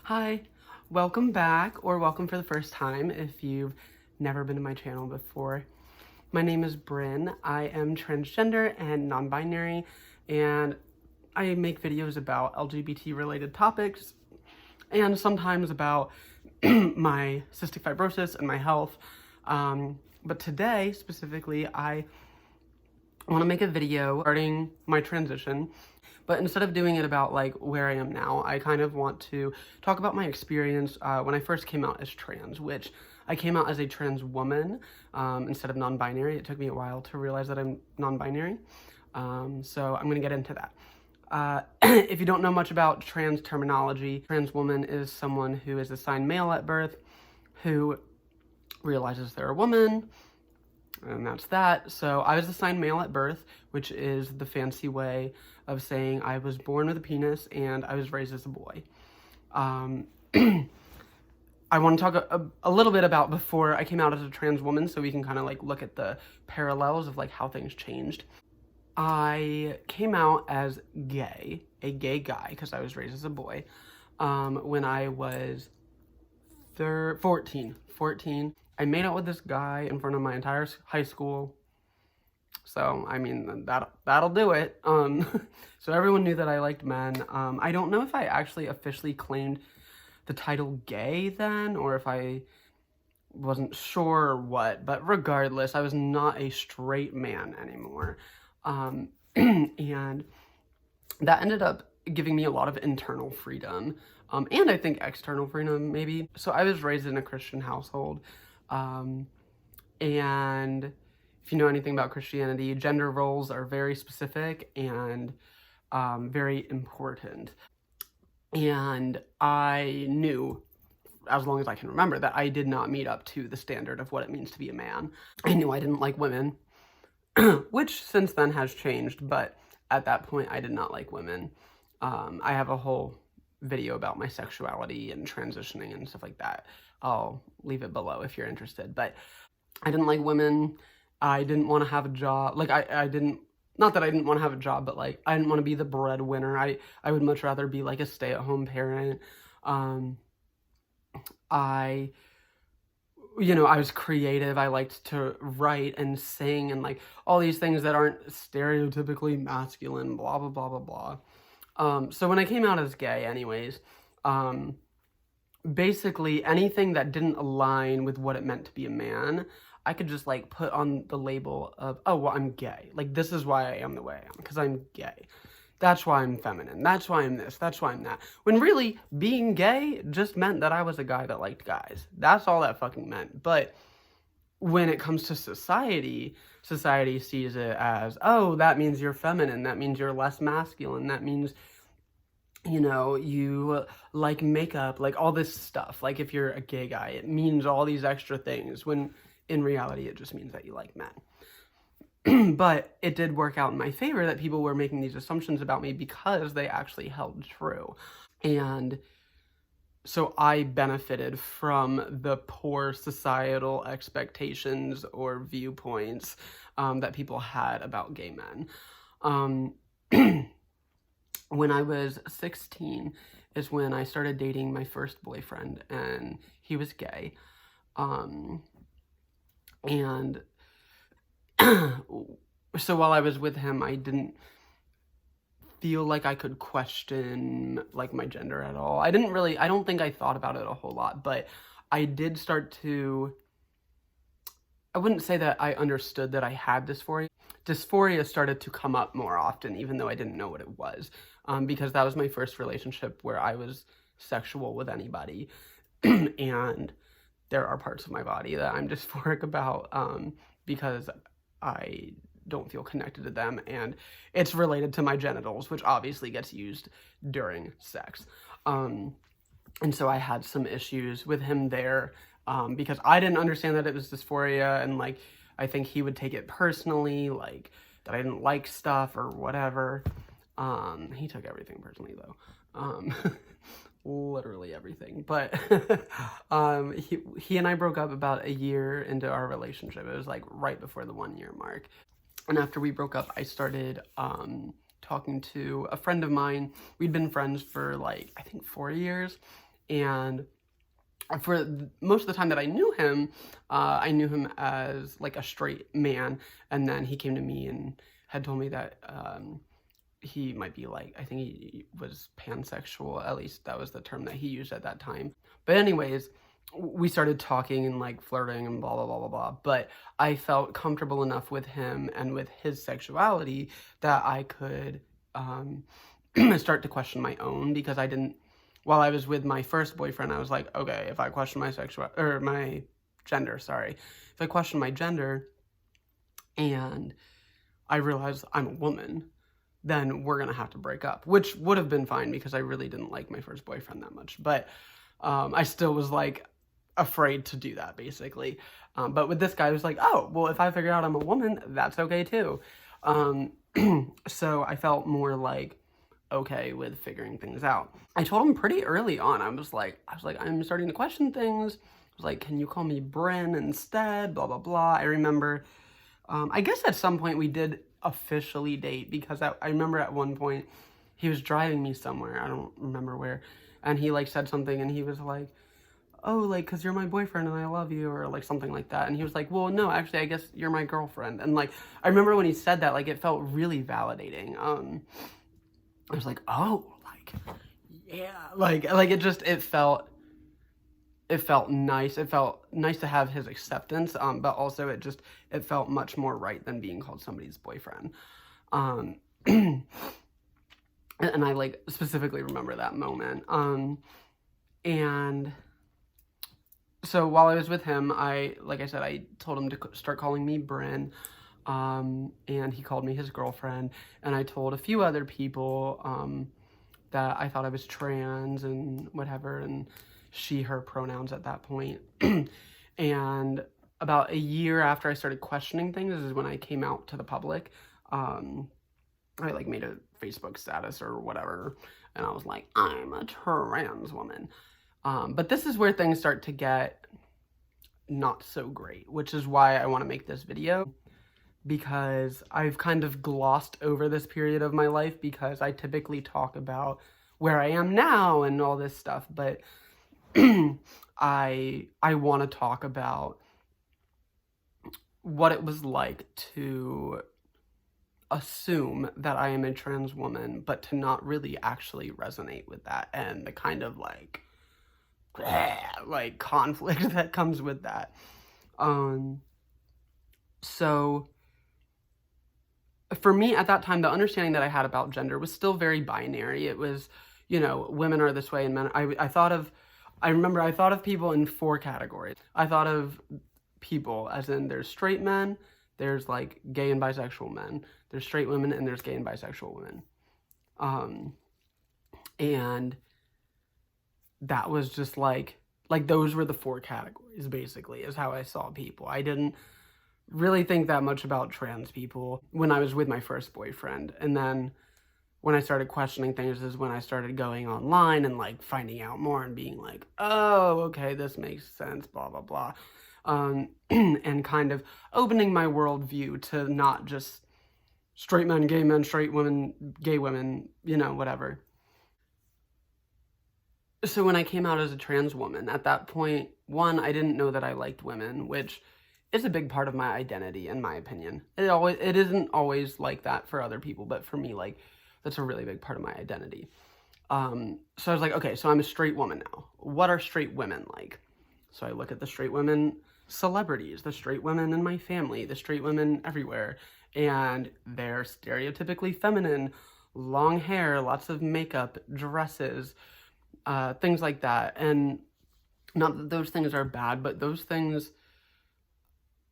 Hi, welcome back, or welcome for the first time if you've never been to my channel before. My name is Bryn. I am transgender and non-binary, and I make videos about LGBT related topics and sometimes about my cystic fibrosis and my health. But today, specifically, I want to make a video regarding my transition. But instead of doing it about like where I am now, I kind of want to talk about my experience when I first came out as trans, which I came out as a trans woman instead of non-binary. It took me a while to realize that I'm non-binary. So I'm gonna get into that. If you don't know much about trans terminology, trans woman is someone who is assigned male at birth, who realizes they're a woman, and that's that. So I was assigned male at birth, which is the fancy way of saying I was born with a penis and I was raised as a boy. I want to talk a little bit about before I came out as a trans woman, so we can kind of like look at the parallels of like how things changed. I came out as gay, a gay guy, because I was raised as a boy, when I was 14. I made out with this guy in front of my entire high school. So, I mean, that'll do it. So everyone knew that I liked men. I don't know if I actually officially claimed the title gay then, or if I wasn't sure or what, but regardless, I was not a straight man anymore. And that ended up giving me a lot of internal freedom, and I think external freedom, maybe. So I was raised in a Christian household, and if you know anything about Christianity, gender roles are very specific and very important. And I knew, as long as I can remember, that I did not meet up to the standard of what it means to be a man. I knew I didn't like women, which since then has changed, but at that point I did not like women. I have a whole video about my sexuality and transitioning and stuff like that. I'll leave it below if you're interested, but I didn't like women. I didn't want to have a job. Like, I didn't, not that I didn't want to have a job, but like, I didn't want to be the breadwinner. I would much rather be like a stay-at-home parent. I was creative. I liked to write and sing and like all these things that aren't stereotypically masculine, blah, blah, blah, blah, blah. So when I came out as gay anyways, basically anything that didn't align with what it meant to be a man, I could just like put on the label of, oh, well, I'm gay. Like, this is why I am the way I am, because I'm gay. That's why I'm feminine. That's why I'm this. That's why I'm that. When really, being gay just meant that I was a guy that liked guys. That's all that fucking meant. But when it comes to society, society sees it as, oh, that means you're feminine. That means you're less masculine. That means, you like makeup, like all this stuff. Like, if you're a gay guy, it means all these extra things, when in reality, it just means that you like men. But it did work out in my favor that people were making these assumptions about me because they actually held true. And so I benefited from the poor societal expectations or viewpoints that people had about gay men. When I was 16 is when I started dating my first boyfriend, and he was gay. And so while I was with him, I didn't feel like I could question like my gender at all. I don't think I thought about it a whole lot, but I did start to, I wouldn't say that I understood that I had dysphoria. Dysphoria started to come up more often, even though I didn't know what it was, because that was my first relationship where I was sexual with anybody. And there are parts of my body that I'm dysphoric about, because I don't feel connected to them, and it's related to my genitals, which obviously gets used during sex. And so I had some issues with him there, because I didn't understand that it was dysphoria, and like, I think he would take it personally, like, that I didn't like stuff or whatever. He took everything personally, though. Literally everything. But he and I broke up about a year into our relationship. It was like right before the 1-year mark. And after we broke up, I started talking to a friend of mine. We'd been friends for like, I think 4 years. And for most of the time that I knew him as like a straight man, and then he came to me and had told me that he might be like, I think he was pansexual, at least that was the term that he used at that time. But anyways, we started talking and like flirting and blah, blah, blah, blah, blah. But I felt comfortable enough with him and with his sexuality that I could start to question my own, because I didn't, while I was with my first boyfriend, I was like, okay, if I question my my gender, sorry. If I question my gender and I realize I'm a woman, then we're gonna have to break up, which would have been fine because I really didn't like my first boyfriend that much. But I still was like afraid to do that, basically. But with this guy, I was like, oh, well, if I figure out I'm a woman, that's okay too. So I felt more like okay with figuring things out. I told him pretty early on. I was like, I'm starting to question things. I was like, can you call me Bryn instead? Blah, blah, blah. I remember, I guess at some point we did officially date, because I remember at one point he was driving me somewhere. I don't remember where. And he like said something and he was like, oh, like, cause you're my boyfriend and I love you, or like something like that. And he was like, well, no, actually, I guess you're my girlfriend. And like, I remember when he said that, like, it felt really validating. I was like, oh, like, yeah, like it felt nice. It felt nice to have his acceptance, but also it felt much more right than being called somebody's boyfriend. And I like specifically remember that moment. And so while I was with him, like I said, I told him to start calling me Bryn. And he called me his girlfriend, and I told a few other people that I thought I was trans and whatever, and she, her pronouns at that point. And about a year after I started questioning things is when I came out to the public. I like made a Facebook status or whatever, and I was like, I'm a trans woman. But this is where things start to get not so great, which is why I want to make this video, because I've kind of glossed over this period of my life because I typically talk about where I am now and all this stuff, but I want to talk about what it was like to assume that I am a trans woman, but to not really actually resonate with that, and the kind of like conflict that comes with that. So for me at that time, the understanding that I had about gender was still very binary. It was, you know, women are this way and men. I remember I thought of people in 4 categories. I thought of people as in there's straight men, there's like gay and bisexual men, there's straight women, and there's gay and bisexual women. And that was just like those were the 4 categories, basically, is how I saw people. I didn't really think that much about trans people when I was with my first boyfriend. And then when I started questioning things is when I started going online and like finding out more and being like, oh, okay, this makes sense, blah, blah, blah. And kind of opening my worldview to not just straight men, straight women, gay women, you know, whatever. So when I came out as a trans woman, at that point, one, I didn't know that I liked women, which is a big part of my identity, in my opinion. It isn't always like that for other people, but for me, like, that's a really big part of my identity. So I was like, okay, so I'm a straight woman now. What are straight women like? So I look at the straight women celebrities, the straight women in my family, the straight women everywhere, and they're stereotypically feminine, long hair, lots of makeup, dresses, things like that. And not that those things are bad, but those things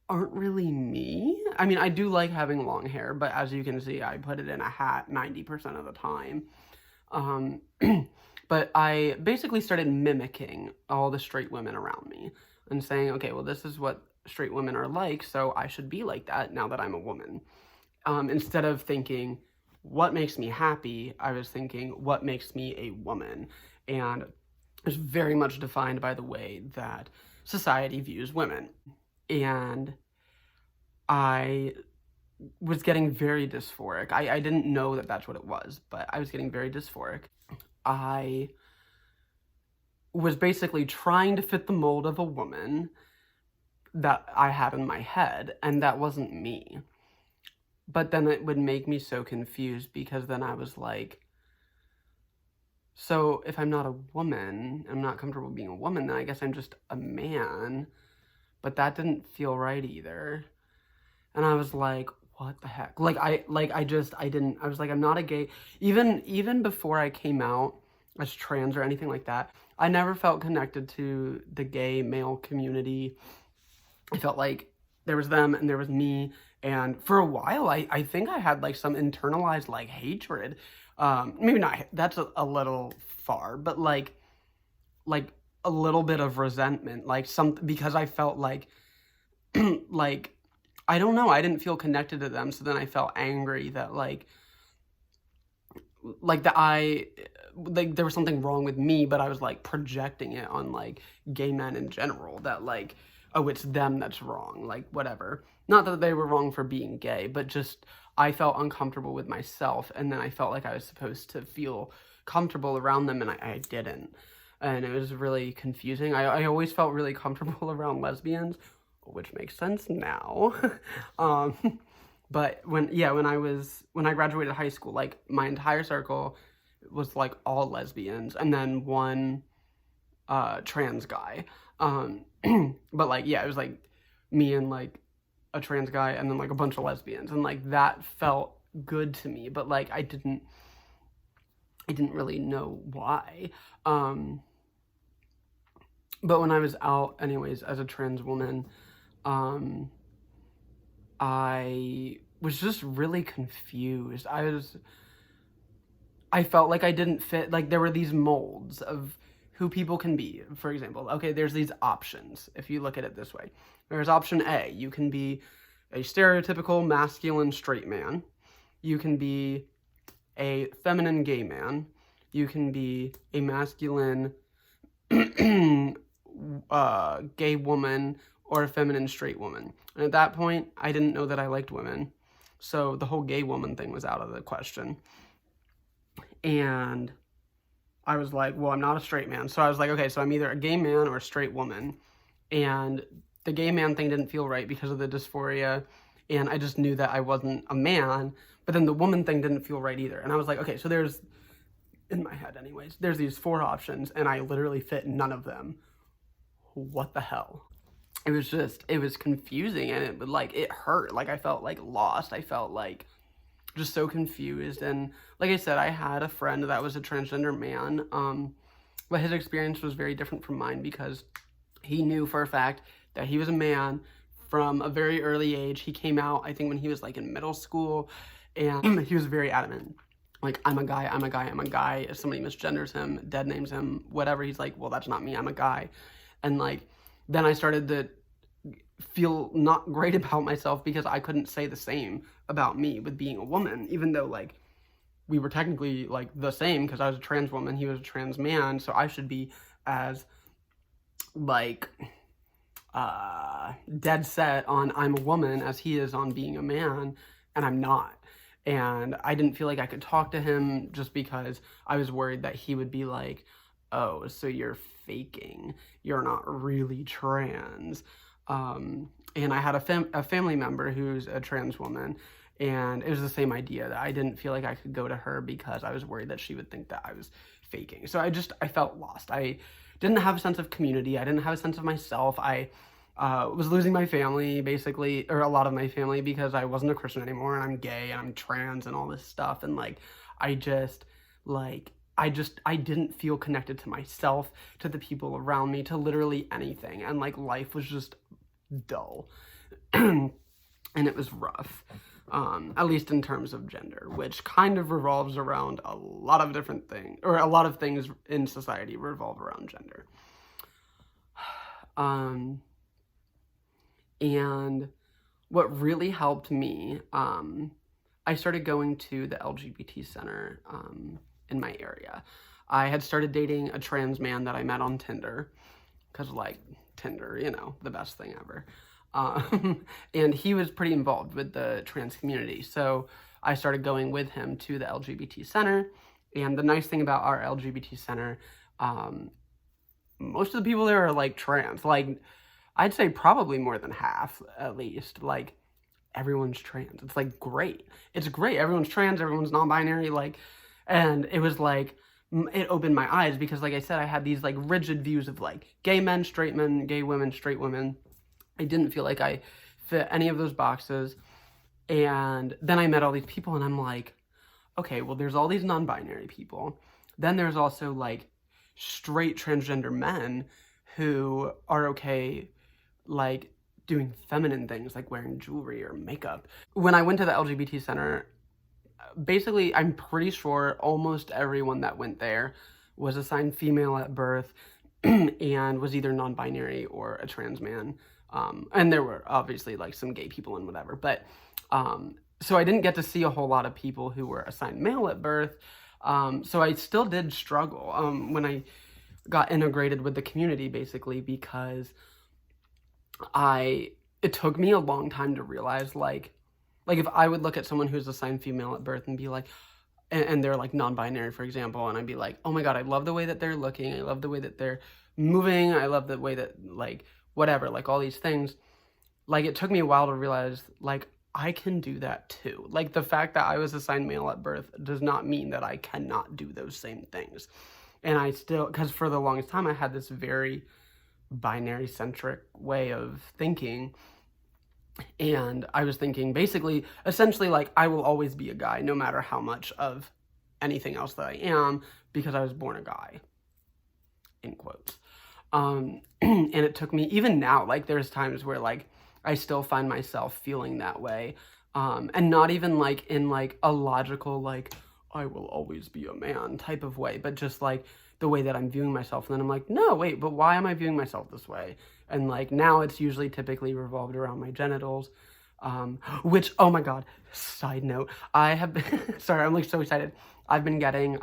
aren't really me. I mean, I do like having long hair, but as you can see, I put it in a hat 90% of the time. But I basically started mimicking all the straight women around me and saying, okay, well, this is what straight women are like, so I should be like that now that I'm a woman. Instead of thinking, what makes me happy, I was thinking, what makes me a woman? And it's very much defined by the way that society views women. And I was getting very dysphoric. I didn't know that that's what it was, but I was getting very dysphoric. I was basically trying to fit the mold of a woman that I had in my head, and that wasn't me. But then it would make me so confused, because then I was like, so if I'm not a woman, I'm not comfortable being a woman, then I guess I'm just a man. But that didn't feel right either. And I was like, what the heck? Like, I was like, I'm not a gay. Even before I came out as trans or anything like that, I never felt connected to the gay male community. I felt like there was them and there was me. And for a while, I think I had like some internalized like hatred. Maybe not, that's a little far, but like a little bit of resentment, like because I felt like, like, I don't know, I didn't feel connected to them. So then I felt angry that there was something wrong with me, but I was like projecting it on like gay men in general, that like, oh, it's them that's wrong, like whatever. Not that they were wrong for being gay, but just I felt uncomfortable with myself, and then I felt like I was supposed to feel comfortable around them, and I didn't. And it was really confusing. I always felt really comfortable around lesbians, which makes sense now. But when I graduated high school, like my entire circle was like all lesbians, and then one trans guy. But like, yeah, it was like me and like a trans guy, and then like a bunch of lesbians, and like that felt good to me, but like I didn't really know why. But when I was out anyways as a trans woman, I was just really confused. I felt like I didn't fit, like there were these molds of who people can be. For example, okay, there's these options if you look at it this way. There's option A, you can be a stereotypical masculine straight man. You can be a feminine gay man. You can be a masculine gay woman, or a feminine straight woman. And at that point, I didn't know that I liked women. So the whole gay woman thing was out of the question. And I was like, well, I'm not a straight man. So I was like, okay, so I'm either a gay man or a straight woman. And the gay man thing didn't feel right because of the dysphoria. And I just knew that I wasn't a man. But then the woman thing didn't feel right either. And I was like, okay, so there's, in my head anyways, there's these 4 options, and I literally fit none of them. What the hell? It was confusing, and it hurt. Like, I felt like lost. I felt like just so confused. And like I said, I had a friend that was a transgender man, but his experience was very different from mine, because he knew for a fact that he was a man from a very early age. He came out, I think, when he was like in middle school, and he was very adamant. Like, I'm a guy, I'm a guy, I'm a guy. If somebody misgenders him, dead names him, whatever, he's like, well, that's not me, I'm a guy. And like, then I started to feel not great about myself, because I couldn't say the same about me with being a woman, even though like we were technically like the same, because I was a trans woman, he was a trans man, so I should be as like dead set on I'm a woman as he is on being a man, and I'm not. And I didn't feel like I could talk to him, just because I was worried that he would be like, oh, so you're faking, you're not really trans. And I had a family member who's a trans woman, and it was the same idea, that I didn't feel like I could go to her because I was worried that she would think that I was faking. So I felt lost. I didn't have a sense of community. I didn't have a sense of myself. I was losing my family, basically, or a lot of my family, because I wasn't a Christian anymore, and I'm gay, and I'm trans, and all this stuff. And like, I didn't feel connected to myself, to the people around me, to literally anything. And like, life was just dull. And it was rough. At least in terms of gender, which kind of revolves around a lot of different things, or a lot of things in society revolve around gender. And what really helped me, I started going to the LGBT center in my area. I had started dating a trans man that I met on Tinder, because like Tinder, you know, the best thing ever. And he was pretty involved with the trans community, so I started going with him to the LGBT center. And the nice thing about our LGBT center most of the people there are like trans. Like, I'd say probably more than half, at least. Like, everyone's trans. It's like great. It's great. Everyone's trans, everyone's non-binary, like, and it was like it opened my eyes because, like I said, I had these like rigid views of like gay men, straight men, gay women, straight women. I didn't feel like I fit any of those boxes. And then I met all these people and I'm like, okay, well, there's all these non-binary people. Then there's also like straight transgender men who are okay, like, doing feminine things like wearing jewelry or makeup. When I went to the LGBT center, basically, I'm pretty sure almost everyone that went there was assigned female at birth and was either non-binary or a trans man. And there were obviously like some gay people and whatever, but so I didn't get to see a whole lot of people who were assigned male at birth. So I still did struggle when I got integrated with the community, basically, because it took me a long time to realize, like if I would look at someone who's assigned female at birth and be like, and they're like non-binary, for example, and I'd be like, oh my God, I love the way that they're looking, I love the way that they're moving, I love the way that, like, whatever, like all these things. Like, it took me a while to realize, like, I can do that too. Like, the fact that I was assigned male at birth does not mean that I cannot do those same things. And I still, because for the longest time I had this very binary centric way of thinking, and I was thinking basically essentially like I will always be a guy no matter how much of anything else that I am, because I was born a guy, in quotes. And it took me, even now, like there's times where like I still find myself feeling that way, and not even like in like a logical like I will always be a man type of way, but just like the way that I'm viewing myself. And then I'm like, no, wait, but why am I viewing myself this way? And like now it's usually typically revolved around my genitals, which, oh my God, side note, I have been, sorry, I'm like so excited. I've been getting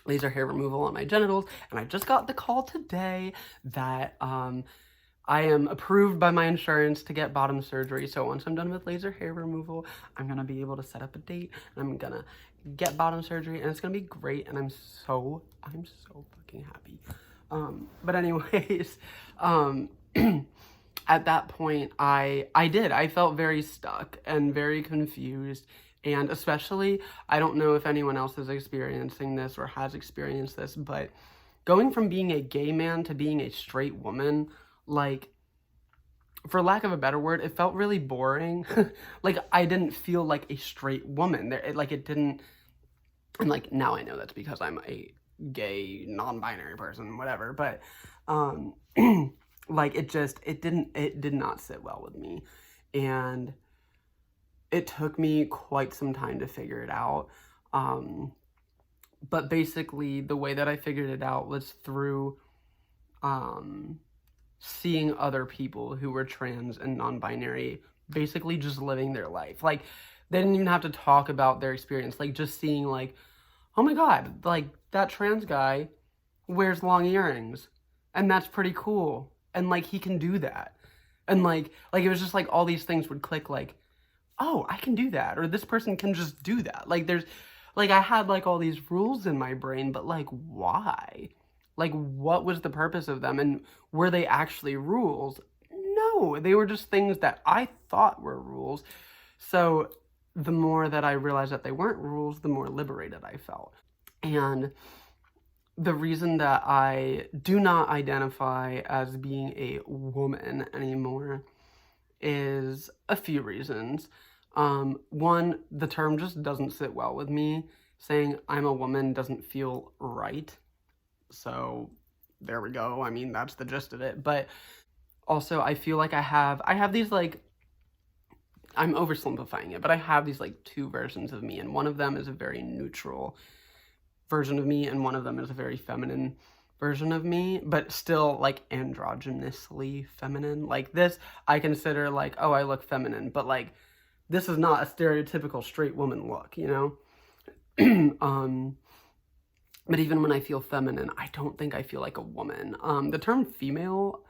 laser hair removal on my genitals, and I just got the call today that I am approved by my insurance to get bottom surgery. So once I'm done with laser hair removal, I'm gonna be able to set up a date and I'm gonna get bottom surgery, and it's gonna be great, and I'm so fucking happy. But anyways, at that point, I felt very stuck and very confused, and especially, I don't know if anyone else is experiencing this or has experienced this, but going from being a gay man to being a straight woman, like, for lack of a better word, it felt really boring. Like, I didn't feel like a straight woman. It didn't, and like, now I know that's because I'm a gay, non-binary person, whatever, but, like, it did not sit well with me, and it took me quite some time to figure it out, but basically, the way that I figured it out was through, seeing other people who were trans and non-binary basically just living their life. Like, they didn't even have to talk about their experience. Like, just seeing like, oh my God, like that trans guy wears long earrings and that's pretty cool. And like, he can do that. And like it was just like all these things would click, like, oh, I can do that. Or this person can just do that. Like, I had like all these rules in my brain, but like, why? Like, what was the purpose of them? And were they actually rules? No, they were just things that I thought were rules. So the more that I realized that they weren't rules, the more liberated I felt. And the reason that I do not identify as being a woman anymore is a few reasons. One, the term just doesn't sit well with me. Saying I'm a woman doesn't feel right. So there we go. I mean, that's the gist of it. But also, I feel like I have these, like, I'm oversimplifying it, but I have these like two versions of me, and one of them is a very neutral version of me, and one of them is a very feminine version of me, but still like androgynously feminine. Like, this I consider like, oh, I look feminine, but like, this is not a stereotypical straight woman look, you know? But even when I feel feminine, I don't think I feel like a woman. The term female,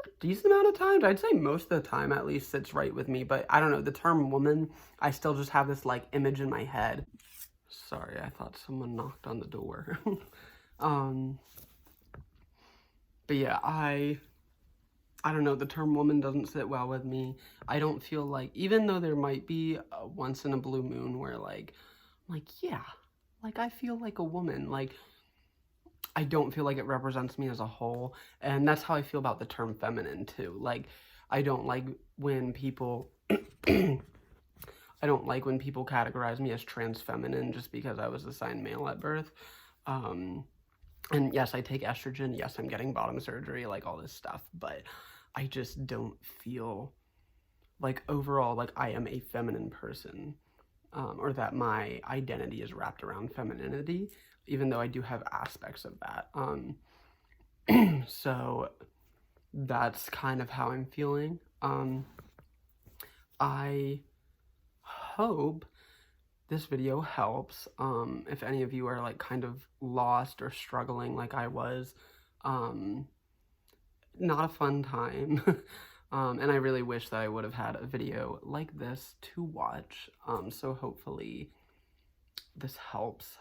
a decent amount of times, I'd say most of the time at least, sits right with me, but I don't know, the term woman, I still just have this like image in my head. Sorry, I thought someone knocked on the door. But yeah, I don't know, the term woman doesn't sit well with me. I don't feel like, even though there might be a once in a blue moon where like, yeah, like I feel like a woman, like I don't feel like it represents me as a whole. And that's how I feel about the term feminine too. Like, I don't like when people, I don't like when people categorize me as trans feminine just because I was assigned male at birth. And yes, I take estrogen. Yes, I'm getting bottom surgery, like all this stuff. But I just don't feel like overall, like I am a feminine person, or that my identity is wrapped around femininity, even though I do have aspects of that. So that's kind of how I'm feeling. I hope this video helps. If any of you are like kind of lost or struggling like I was, not a fun time. And I really wish that I would have had a video like this to watch. So hopefully this helps.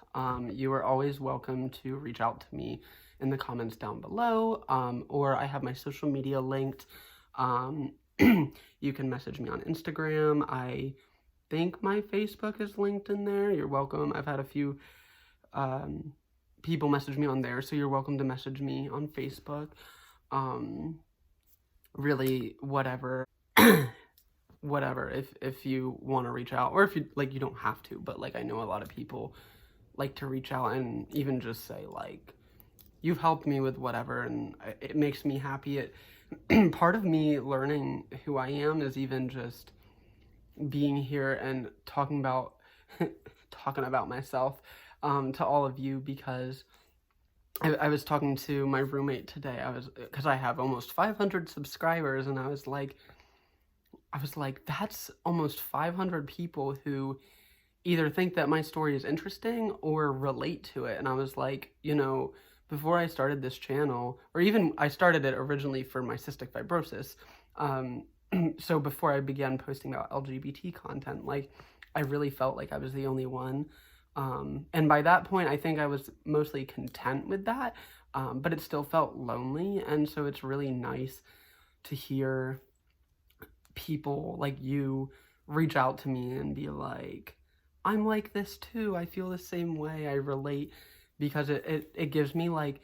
You are always welcome to reach out to me in the comments down below, or I have my social media linked. You can message me on Instagram. I think my Facebook is linked in there. You're welcome. I've had a few people message me on there, so you're welcome to message me on Facebook. Really, whatever. Whatever, if you want to reach out, or if you like, you don't have to, but like I know a lot of people like to reach out and even just say like, you've helped me with whatever, and it makes me happy. It part of me learning who I am is even just being here and talking about myself to all of you, because I was talking to my roommate today. Because I have almost 500 subscribers, and I was like, that's almost 500 people who either think that my story is interesting or relate to it. And I was like, you know, before I started this channel, or even I started it originally for my cystic fibrosis, so before I began posting about LGBT content, like, I really felt like I was the only one. And by that point, I think I was mostly content with that, but it still felt lonely. And so it's really nice to hear people like you reach out to me and be like, I'm like this too, I feel the same way, I relate, because it gives me like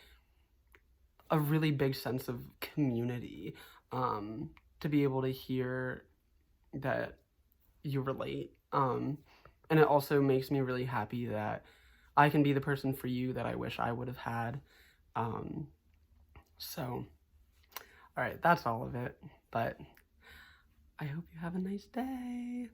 a really big sense of community, to be able to hear that you relate, and it also makes me really happy that I can be the person for you that I wish I would have had. So, all right, that's all of it, but I hope you have a nice day.